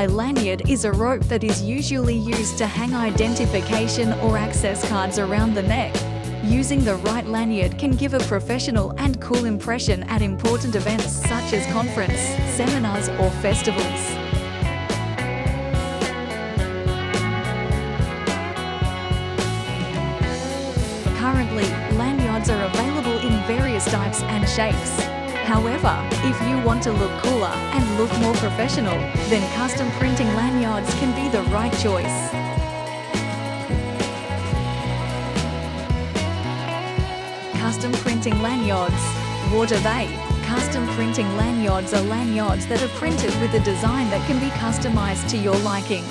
A lanyard is a rope that is usually used to hang identification or access cards around the neck. Using the right lanyard can give a professional and cool impression at important events such as conference, seminars, or festivals. Currently, lanyards are available in various types and shapes. However, if you want to look cooler and look more professional, then custom printing lanyards can be the right choice. Custom printing lanyards. What are they? Custom printing lanyards are lanyards that are printed with a design that can be customized to your liking.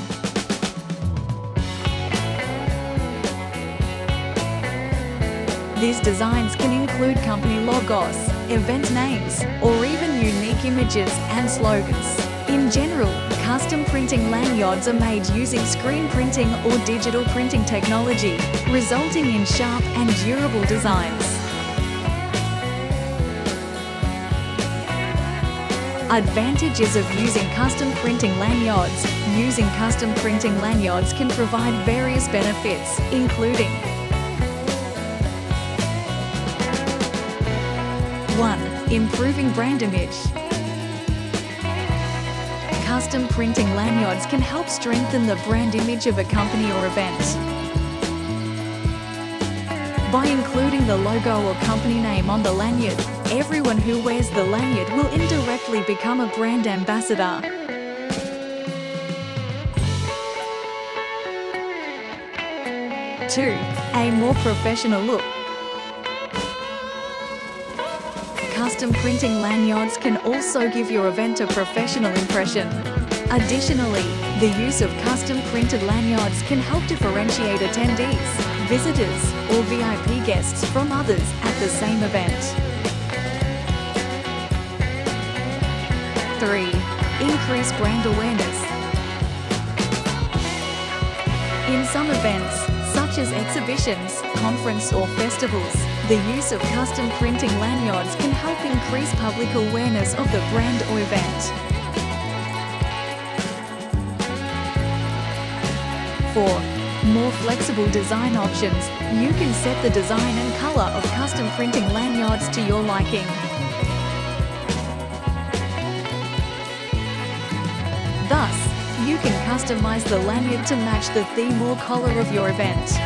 These designs can include company logos, event names, or even unique images and slogans. In general, custom printing lanyards are made using screen printing or digital printing technology, resulting in sharp and durable designs. Advantages of using custom printing lanyards. Using custom printing lanyards can provide various benefits, including 1. Improving brand image. Custom printing lanyards can help strengthen the brand image of a company or event. By including the logo or company name on the lanyard, everyone who wears the lanyard will indirectly become a brand ambassador. 2. A more professional look. Custom printing lanyards can also give your event a professional impression. Additionally, the use of custom printed lanyards can help differentiate attendees, visitors, or VIP guests from others at the same event. 3. Increase brand awareness. In some events, such as exhibitions, conference or festivals, the use of custom printing lanyards can help increase public awareness of the brand or event. 4. More flexible design options. You can set the design and color of custom printing lanyards to your liking. Thus, you can customize the lanyard to match the theme or color of your event.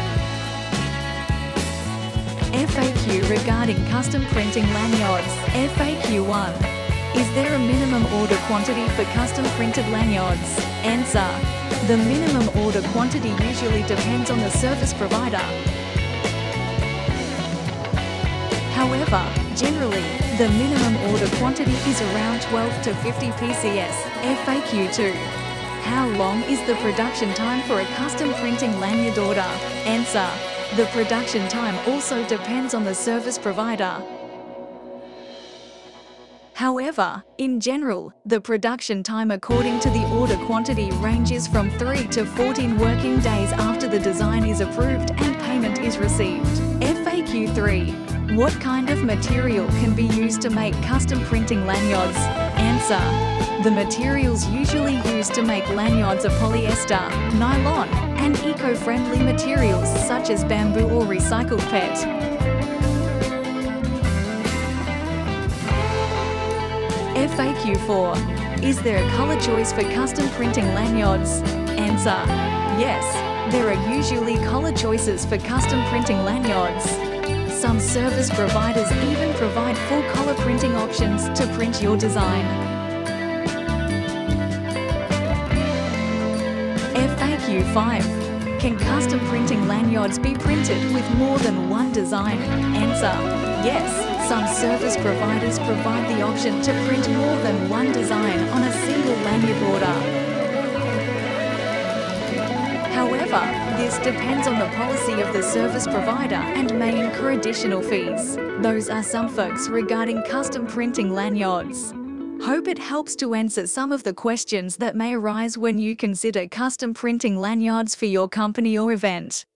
FAQ regarding custom printing lanyards. FAQ 1. Is there a minimum order quantity for custom printed lanyards? Answer. The minimum order quantity usually depends on the service provider. However, generally, the minimum order quantity is around 12 to 50 PCS. FAQ 2. How long is the production time for a custom printing lanyard order? Answer. The production time also depends on the service provider. However, in general, the production time according to the order quantity ranges from 3 to 14 working days after the design is approved and payment is received. FAQ 3. What kind of material can be used to make custom printing lanyards? Answer. The materials usually used to make lanyards are polyester, nylon, and eco-friendly materials such as bamboo or recycled PET. FAQ 4. Is there a color choice for custom printing lanyards? Answer. Yes, there are usually color choices for custom printing lanyards. Some service providers even provide full color printing options to print your design. FAQ 5. Can custom printing lanyards be printed with more than one design? Answer. Yes, some service providers provide the option to print more than one design on a single lanyard order. However, this depends on the policy of the service provider and may incur additional fees. Those are some facts regarding custom printing lanyards. Hope it helps to answer some of the questions that may arise when you consider custom printing lanyards for your company or event.